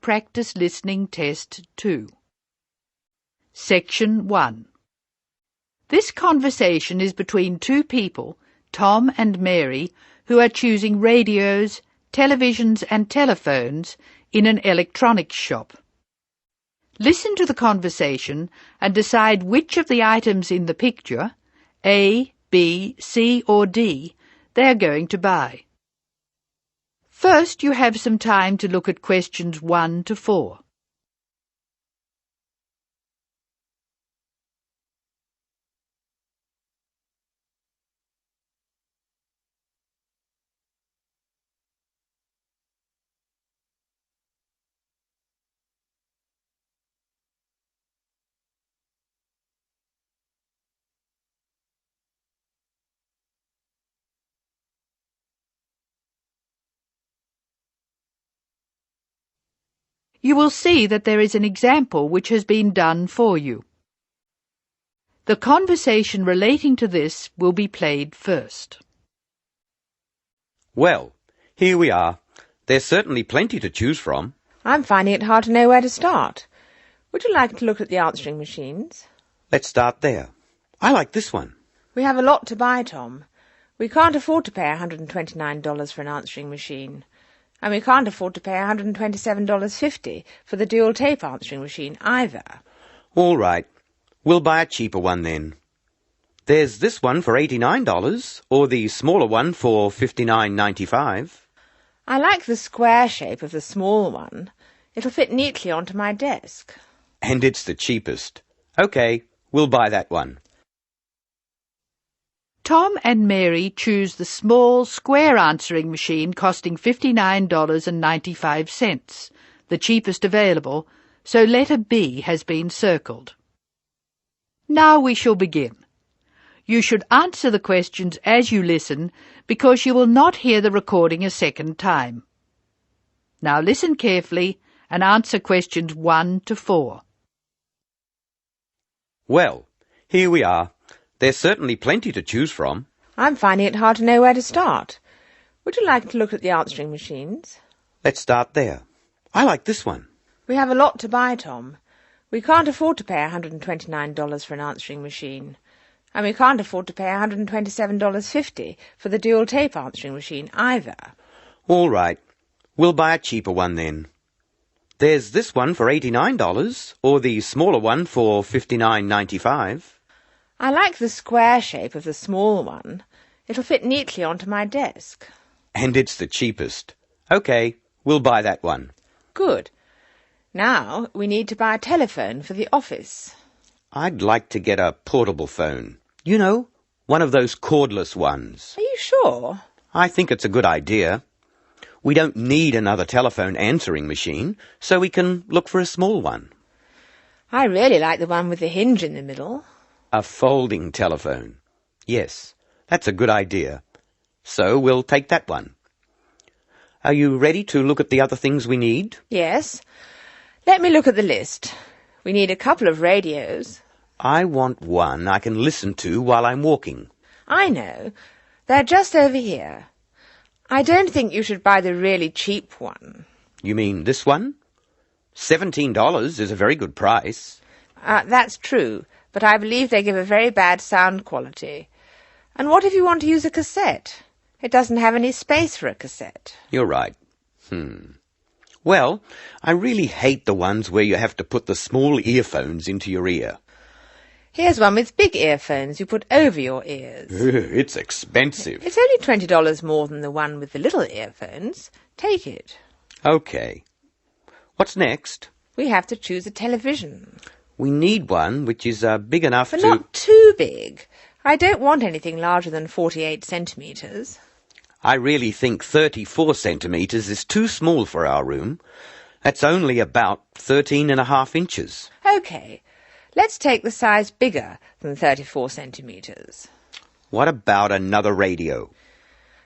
Practice Listening Test 2. Section 1. This conversation is between two people, Tom and Mary, who are choosing radios, televisions and telephones in an electronics shop. Listen to the conversation and decide which of the items in the picture, A, B, C or D, they are going to buy. First, you have some time to look at questions 1 to 4. You will see that there is an example which has been done for you. The conversation relating to this will be played first. Well, here we are. There's certainly plenty to choose from. I'm finding it hard to know where to start. Would you like to look at the answering machines? Let's start there. I like this one. We have a lot to buy, Tom. We can't afford to pay $129 for an answering machine. And we can't afford to pay $127.50 for the dual tape answering machine either. All right. We'll buy a cheaper one then. There's this one for $89, or the smaller one for $59.95. I like the square shape of the small one. It'll fit neatly onto my desk. And it's the cheapest. OK, we'll buy that one. Tom and Mary choose the small square answering machine costing $59.95, the cheapest available, so letter B has been circled. Now we shall begin. You should answer the questions as you listen because you will not hear the recording a second time. Now listen carefully and answer questions 1 to 4. Well, here we are. There's certainly plenty to choose from. I'm finding it hard to know where to start. Would you like to look at the answering machines? Let's start there. I like this one. We have a lot to buy, Tom. We can't afford to pay $129 for an answering machine. And we can't afford to pay $127.50 for the dual tape answering machine either. All right. We'll buy a cheaper one then. There's this one for $89, or the smaller one for $59.95. I like the square shape of the small one. It'll fit neatly onto my desk. And it's the cheapest. OK, we'll buy that one. Good. Now we need to buy a telephone for the office. I'd like to get a portable phone. You know, one of those cordless ones. Are you sure? I think it's a good idea. We don't need another telephone answering machine, so we can look for a small one. I really like the one with the hinge in the middle. A folding telephone. Yes, that's a good idea. So we'll take that one. Are you ready to look at the other things we need? Yes. Let me look at the list. We need a couple of radios. I want one I can listen to while I'm walking. I know. They're just over here. I don't think you should buy the really cheap one. You mean this one? $17 is a very good price. That's true, but I believe they give a very bad sound quality. And what if you want to use a cassette? It doesn't have any space for a cassette. You're right. Well, I really hate the ones where you have to put the small earphones into your ear. Here's one with big earphones you put over your ears. It's expensive. It's only $20 more than the one with the little earphones. Take it. OK. What's next? We have to choose a television. We need one which is big enough But to... not too big. I don't want anything larger than 48 centimetres. I really think 34 centimetres is too small for our room. That's only about 13.5 inches. OK. Let's take the size bigger than 34 centimetres. What about another radio?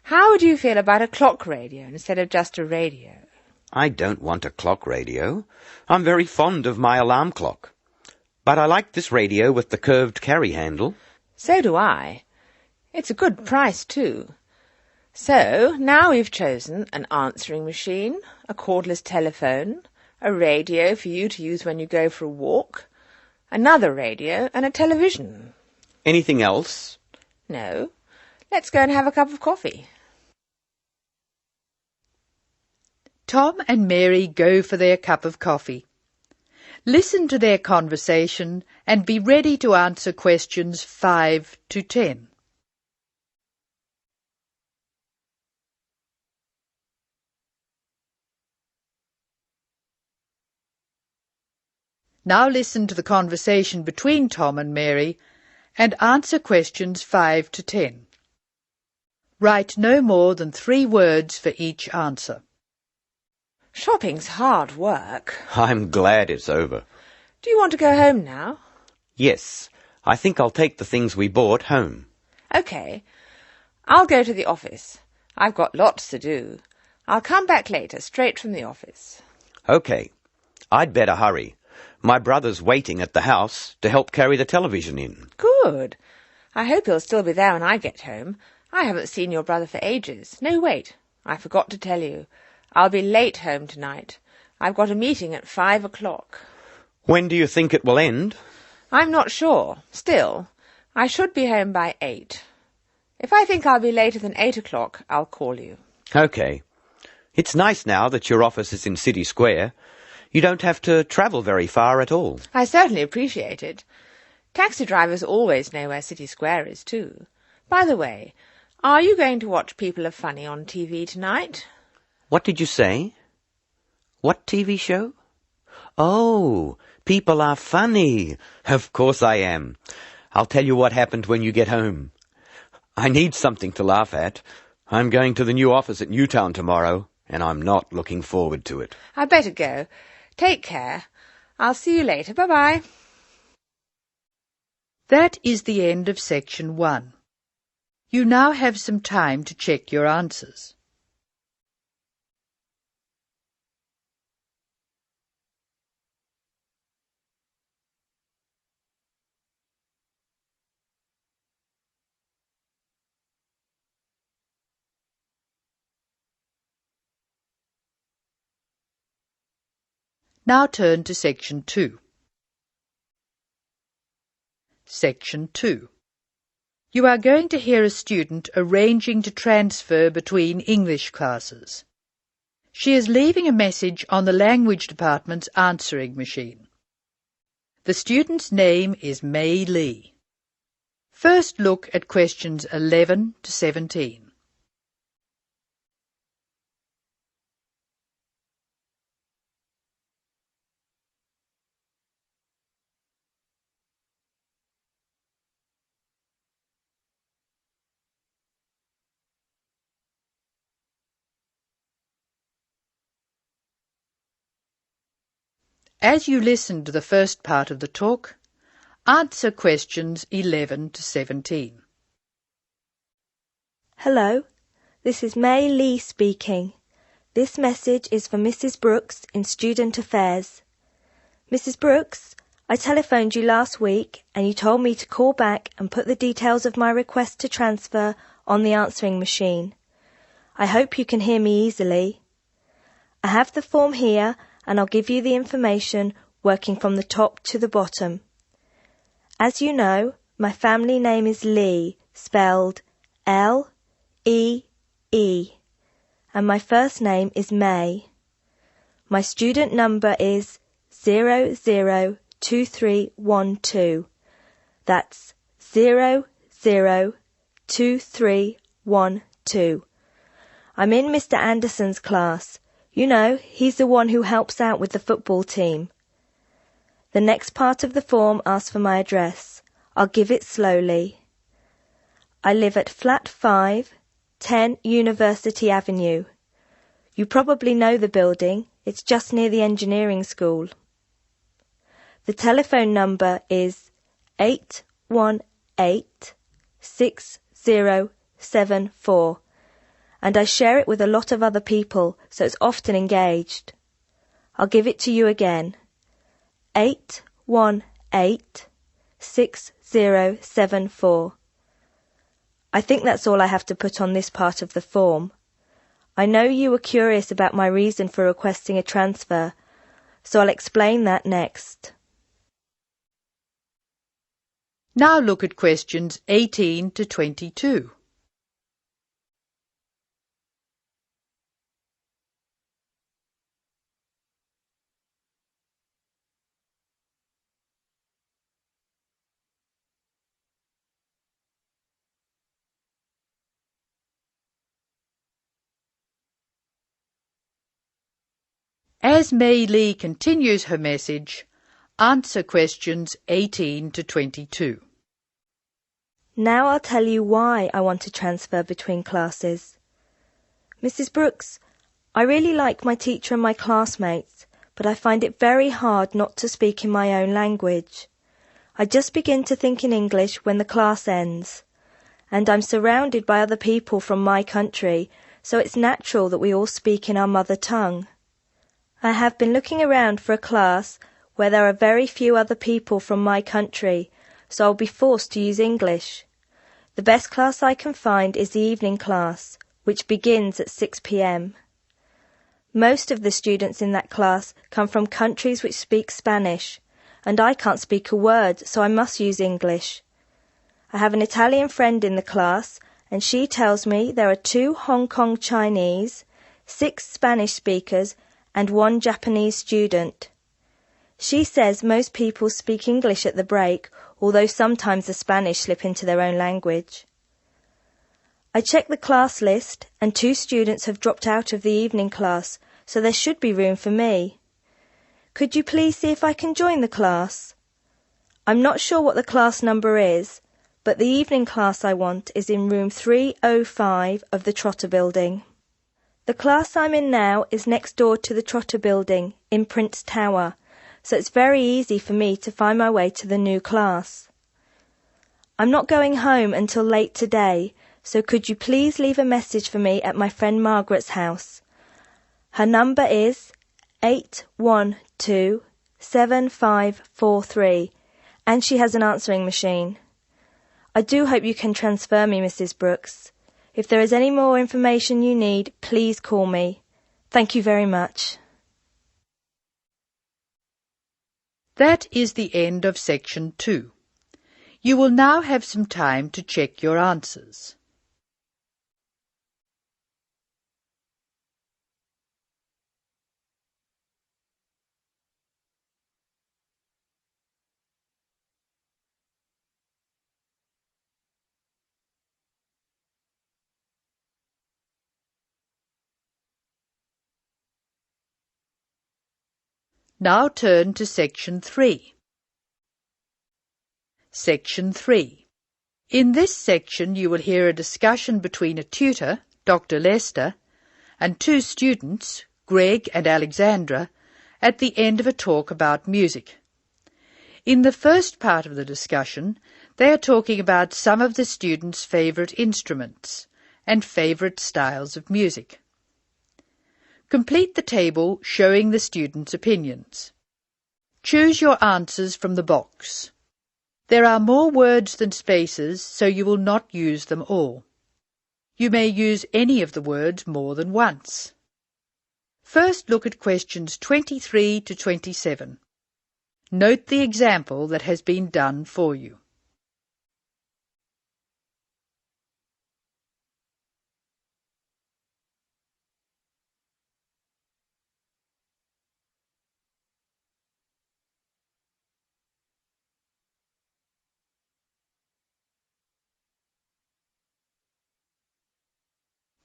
How would you feel about a clock radio instead of just a radio? I don't want a clock radio. I'm very fond of my alarm clock. But I like this radio with the curved carry handle. So do I. It's a good price too. So, now we've chosen an answering machine, a cordless telephone, a radio for you to use when you go for a walk, another radio, and a television. Anything else? No. Let's go and have a cup of coffee. Tom and Mary go for their cup of coffee. Listen to their conversation and be ready to answer questions 5 to 10. Now listen to the conversation between Tom and Mary and answer questions 5 to 10. Write no more than 3 words for each answer. Shopping's hard work. I'm glad it's over. Do you want to go home now? Yes, I think I'll take the things we bought home. OK. I'll go to the office. I've got lots to do. I'll come back later, straight from the office. OK. I'd better hurry. My brother's waiting at the house to help carry the television in. Good. I hope he'll still be there when I get home. I haven't seen your brother for ages. No, wait. I forgot to tell you. I'll be late home tonight. I've got a meeting at 5 o'clock. When do you think it will end? I'm not sure. Still, I should be home by 8. If I think I'll be later than 8 o'clock, I'll call you. OK. It's nice now that your office is in City Square. You don't have to travel very far at all. I certainly appreciate it. Taxi drivers always know where City Square is, too. By the way, are you going to watch People Are Funny on TV tonight? What did you say? What TV show? Oh, People Are Funny. Of course I am. I'll tell you what happened when you get home. I need something to laugh at. I'm going to the new office at Newtown tomorrow, and I'm not looking forward to it. I'd better go. Take care. I'll see you later. Bye-bye. That is the end of section 1. You now have some time to check your answers. Now turn to section 2. Section 2. You are going to hear a student arranging to transfer between English classes. She is leaving a message on the language department's answering machine. The student's name is May Lee. First look at questions 11 to 17. As you listen to the first part of the talk, answer questions 11 to 17. Hello, this is May Lee speaking. This message is for Mrs. Brooks in Student Affairs. Mrs. Brooks, I telephoned you last week and you told me to call back and put the details of my request to transfer on the answering machine. I hope you can hear me easily. I have the form here and I'll give you the information working from the top to the bottom. As you know, my family name is Lee, spelled L-E-E, and my first name is May. My student number is 002312. That's 002312. I'm in Mr. Anderson's class. You know, he's the one who helps out with the football team. The next part of the form asks for my address. I'll give it slowly. I live at flat 5, 10 University Avenue. You probably know the building. It's just near the engineering school. The telephone number is 818-6074. And I share it with a lot of other people, so it's often engaged. I'll give it to you again. 818-6074. I think that's all I have to put on this part of the form. I know you were curious about my reason for requesting a transfer, so I'll explain that next. Now look at questions 18 to 22. As Mei Lee continues her message, answer questions 18 to 22. Now I'll tell you why I want to transfer between classes. Mrs. Brooks, I really like my teacher and my classmates, but I find it very hard not to speak in my own language. I just begin to think in English when the class ends, and I'm surrounded by other people from my country, so it's natural that we all speak in our mother tongue. I have been looking around for a class where there are very few other people from my country, so I'll be forced to use English. The best class I can find is the evening class, which begins at 6 p.m. Most of the students in that class come from countries which speak Spanish, and I can't speak a word, so I must use English. I have an Italian friend in the class, and she tells me there are 2 Hong Kong Chinese, 6 Spanish speakers, and 1 Japanese student. She says most people speak English at the break, although sometimes the Spanish slip into their own language. I checked the class list, and 2 students have dropped out of the evening class, so there should be room for me. Could you please see if I can join the class? I'm not sure what the class number is, but the evening class I want is in room 305 of the Trotter Building. The class I'm in now is next door to the Trotter Building in Prince Tower, so it's very easy for me to find my way to the new class. I'm not going home until late today, so could you please leave a message for me at my friend Margaret's house? Her number is 812-7543, and she has an answering machine. I do hope you can transfer me, Mrs. Brooks. If there is any more information you need, please call me. Thank you very much. That is the end of section 2. You will now have some time to check your answers. Now turn to section 3. Section 3. In this section you will hear a discussion between a tutor, Dr. Lester, and 2 students, Greg and Alexandra, at the end of a talk about music. In the first part of the discussion, they are talking about some of the students' favourite instruments and favourite styles of music. Complete the table showing the students' opinions. Choose your answers from the box. There are more words than spaces, so you will not use them all. You may use any of the words more than once. First look at questions 23 to 27. Note the example that has been done for you.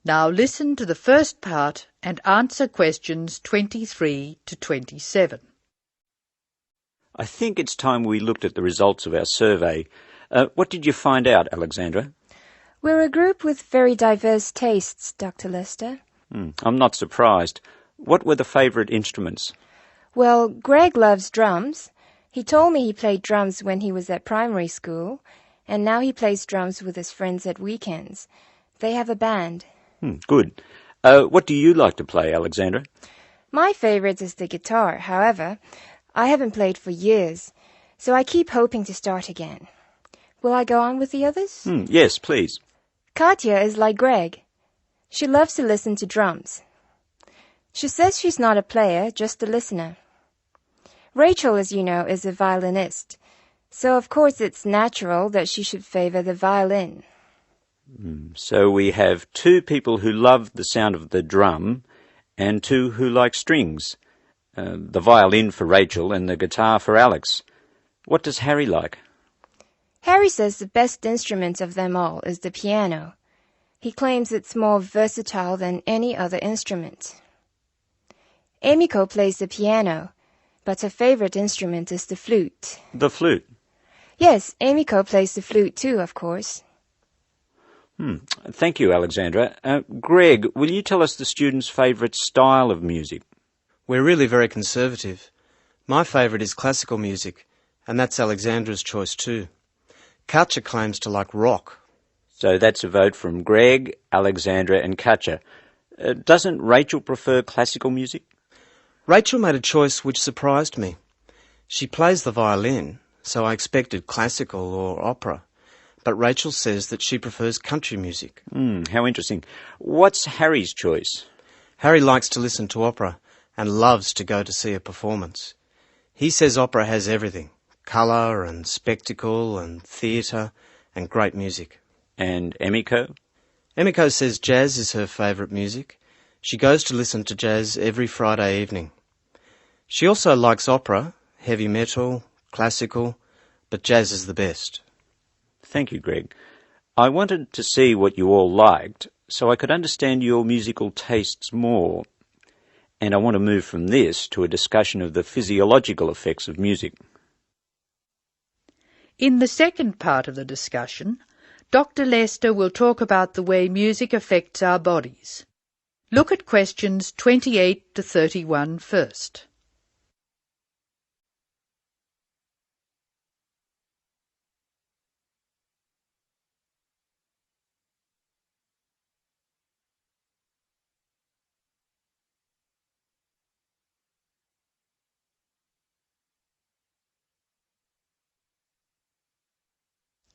Now listen to the first part and answer questions 23 to 27. I think it's time we looked at the results of our survey. What did you find out, Alexandra? We're a group with very diverse tastes, Dr. Lester. I'm not surprised. What were the favourite instruments? Well, Greg loves drums. He told me he played drums when he was at primary school, and now he plays drums with his friends at weekends. They have a band. Good. What do you like to play, Alexandra? My favourite is the guitar. However, I haven't played for years, so I keep hoping to start again. Will I go on with the others? Yes, please. Katya is like Greg. She loves to listen to drums. She says she's not a player, just a listener. Rachel, as you know, is a violinist, so of course it's natural that she should favour the violin. So we have two people who love the sound of the drum and two who like strings. The violin for Rachel and the guitar for Alex. What does Harry like? Harry says the best instrument of them all is the piano. He claims it's more versatile than any other instrument. Emiko plays the piano, but her favourite instrument is the flute. The flute? Yes, Emiko plays the flute too, of course. Thank you, Alexandra. Greg, will you tell us the students' favourite style of music? We're really very conservative. My favourite is classical music, and that's Alexandra's choice too. Katja claims to like rock. So that's a vote from Greg, Alexandra and Katja. Doesn't Rachel prefer classical music? Rachel made a choice which surprised me. She plays the violin, so I expected classical or opera. But Rachel says that she prefers country music. How interesting. What's Harry's choice? Harry likes to listen to opera and loves to go to see a performance. He says opera has everything, colour and spectacle and theatre and great music. And Emiko? Emiko says jazz is her favourite music. She goes to listen to jazz every Friday evening. She also likes opera, heavy metal, classical, but jazz is the best. Thank you, Greg. I wanted to see what you all liked so I could understand your musical tastes more. And I want to move from this to a discussion of the physiological effects of music. In the second part of the discussion, Dr. Lester will talk about the way music affects our bodies. Look at questions 28 to 31 first.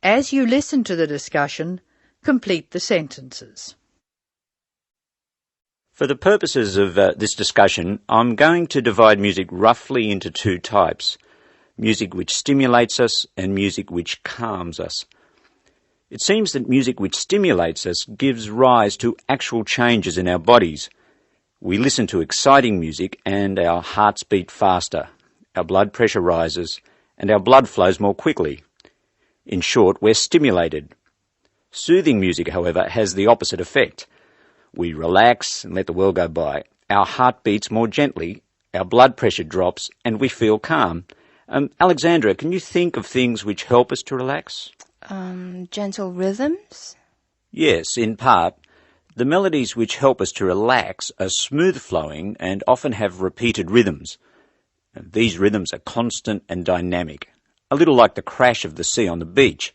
As you listen to the discussion, complete the sentences. For the purposes of this discussion, I'm going to divide music roughly into two types. Music which stimulates us and music which calms us. It seems that music which stimulates us gives rise to actual changes in our bodies. We listen to exciting music and our hearts beat faster, our blood pressure rises, and our blood flows more quickly. In short, we're stimulated. Soothing music, however, has the opposite effect. We relax and let the world go by. Our heart beats more gently, our blood pressure drops, and we feel calm. Alexandra, can you think of things which help us to relax? Gentle rhythms? Yes, in part. The melodies which help us to relax are smooth-flowing and often have repeated rhythms. These rhythms are constant and dynamic, a little like the crash of the sea on the beach.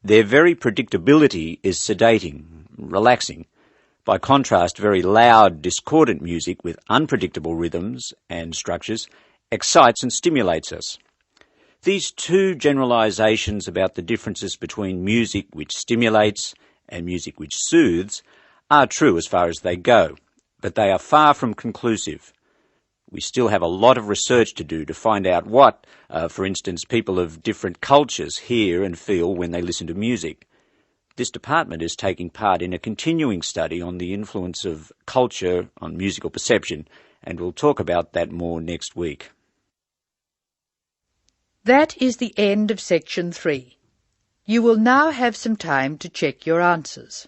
Their very predictability is sedating, relaxing. By contrast, very loud, discordant music with unpredictable rhythms and structures excites and stimulates us. These two generalizations about the differences between music which stimulates and music which soothes are true as far as they go, but they are far from conclusive. We still have a lot of research to do to find out what, for instance, people of different cultures hear and feel when they listen to music. This department is taking part in a continuing study on the influence of culture on musical perception, and we'll talk about that more next week. That is the end of section 3. You will now have some time to check your answers.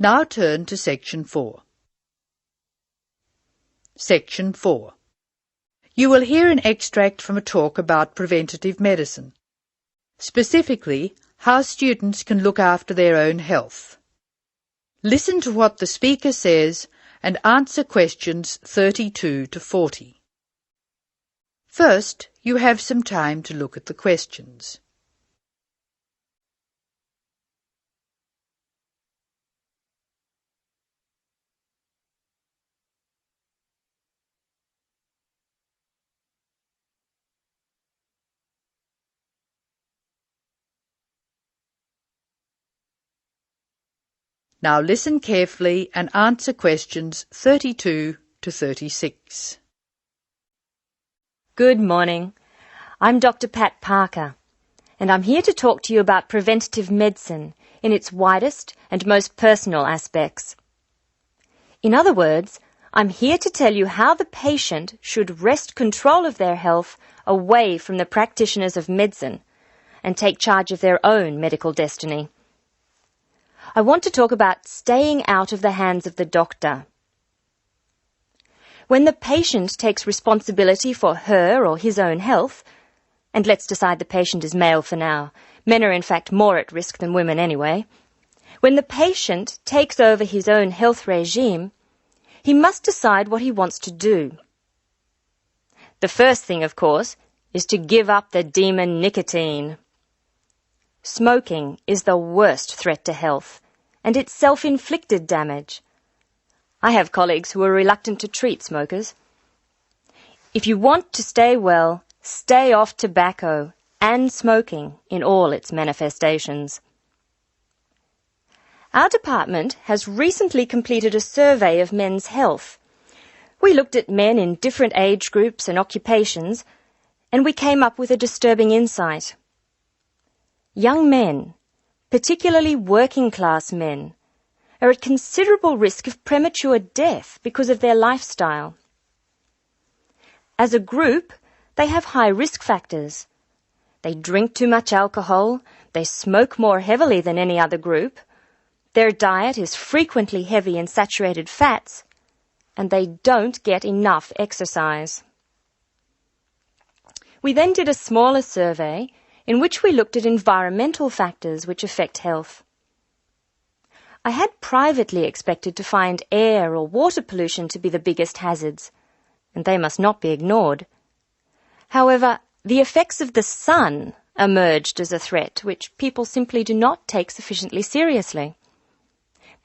Now turn to section 4. Section 4. You will hear an extract from a talk about preventative medicine, specifically how students can look after their own health. Listen to what the speaker says and answer questions 32 to 40. First, you have some time to look at the questions. Now listen carefully and answer questions 32 to 36. Good morning. I'm Dr. Pat Parker, and I'm here to talk to you about preventative medicine in its widest and most personal aspects. In other words, I'm here to tell you how the patient should wrest control of their health away from the practitioners of medicine and take charge of their own medical destiny. I want to talk about staying out of the hands of the doctor. When the patient takes responsibility for her or his own health, and let's decide the patient is male for now, men are in fact more at risk than women anyway, when the patient takes over his own health regime, he must decide what he wants to do. The first thing, of course, is to give up the demon nicotine. Smoking is the worst threat to health, and it's self-inflicted damage. I have colleagues who are reluctant to treat smokers. If you want to stay well, stay off tobacco and smoking in all its manifestations. Our department has recently completed a survey of men's health. We looked at men in different age groups and occupations, and we came up with a disturbing insight. Young men, particularly working-class men, are at considerable risk of premature death because of their lifestyle. As a group, they have high risk factors. They drink too much alcohol, they smoke more heavily than any other group, their diet is frequently heavy in saturated fats, and they don't get enough exercise. We then did a smaller survey in which we looked at environmental factors which affect health. I had privately expected to find air or water pollution to be the biggest hazards, and they must not be ignored. However, the effects of the sun emerged as a threat which people simply do not take sufficiently seriously.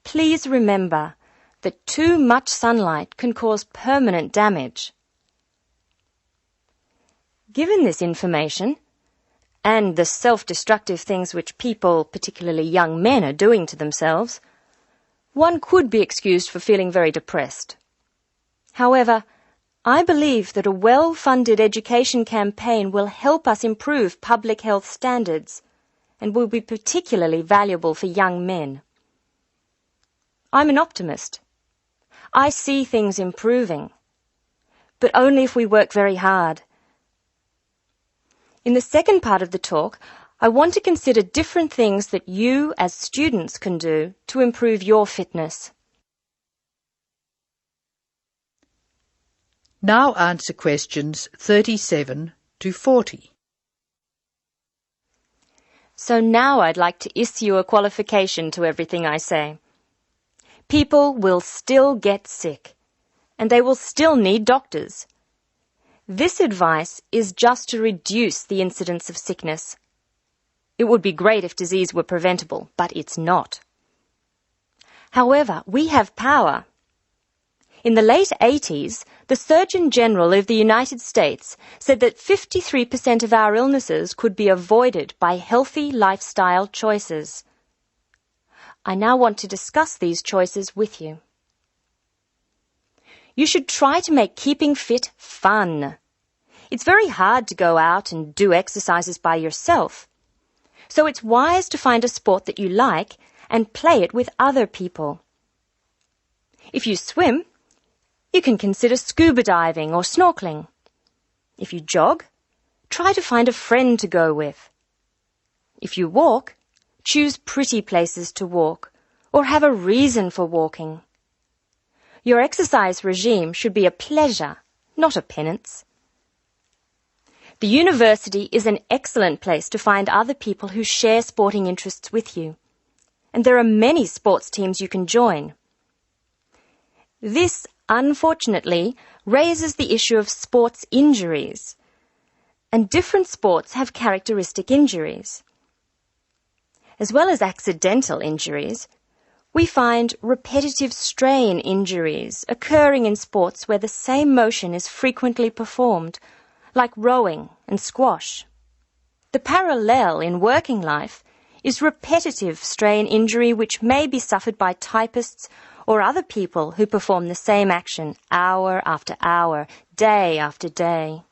Please remember that too much sunlight can cause permanent damage. Given this information, and the self-destructive things which people, particularly young men, are doing to themselves, one could be excused for feeling very depressed. However, I believe that a well-funded education campaign will help us improve public health standards and will be particularly valuable for young men. I'm an optimist. I see things improving, but only if we work very hard. In the second part of the talk, I want to consider different things that you as students can do to improve your fitness. Now answer questions 37 to 40. So now I'd like to issue a qualification to everything I say. People will still get sick, and they will still need doctors. This advice is just to reduce the incidence of sickness. It would be great if disease were preventable, but it's not. However, we have power. In the late 80s, the Surgeon General of the United States said that 53% of our illnesses could be avoided by healthy lifestyle choices. I now want to discuss these choices with you. You should try to make keeping fit fun. It's very hard to go out and do exercises by yourself. So it's wise to find a sport that you like and play it with other people. If you swim, you can consider scuba diving or snorkeling. If you jog, try to find a friend to go with. If you walk, choose pretty places to walk or have a reason for walking. Your exercise regime should be a pleasure, not a penance. The university is an excellent place to find other people who share sporting interests with you, and there are many sports teams you can join. This, unfortunately, raises the issue of sports injuries, and different sports have characteristic injuries. As well as accidental injuries, we find repetitive strain injuries occurring in sports where the same motion is frequently performed, like rowing and squash. The parallel in working life is repetitive strain injury which may be suffered by typists or other people who perform the same action hour after hour, day after day.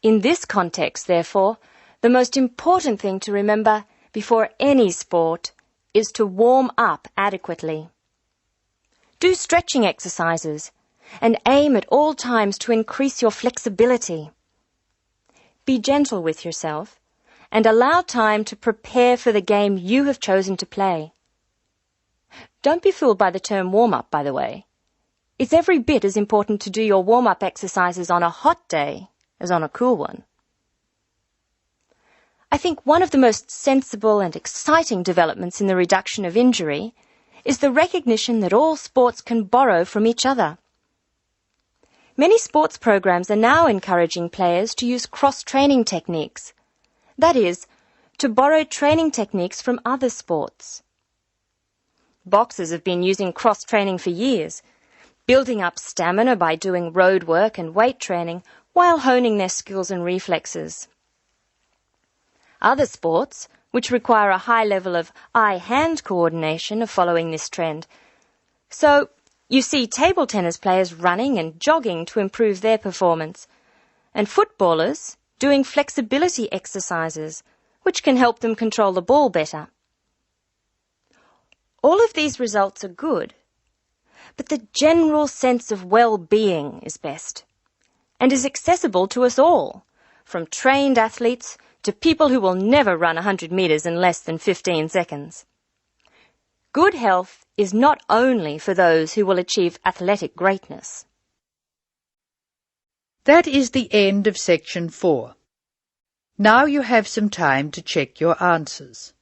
In this context, therefore, the most important thing to remember before any sport is to warm up adequately. Do stretching exercises and aim at all times to increase your flexibility. Be gentle with yourself and allow time to prepare for the game you have chosen to play. Don't be fooled by the term warm-up, by the way. It's every bit as important to do your warm-up exercises on a hot day as on a cool one. I think one of the most sensible and exciting developments in the reduction of injury is the recognition that all sports can borrow from each other. Many sports programs are now encouraging players to use cross-training techniques. That is, to borrow training techniques from other sports. Boxers have been using cross-training for years, building up stamina by doing road work and weight training while honing their skills and reflexes. Other sports, which require a high level of eye-hand coordination, are following this trend. So, you see table tennis players running and jogging to improve their performance, and footballers doing flexibility exercises, which can help them control the ball better. All of these results are good, but the general sense of well-being is best, and is accessible to us all, from trained athletes to people who will never run 100 metres in less than 15 seconds. Good health is not only for those who will achieve athletic greatness. That is the end of section 4. Now you have some time to check your answers.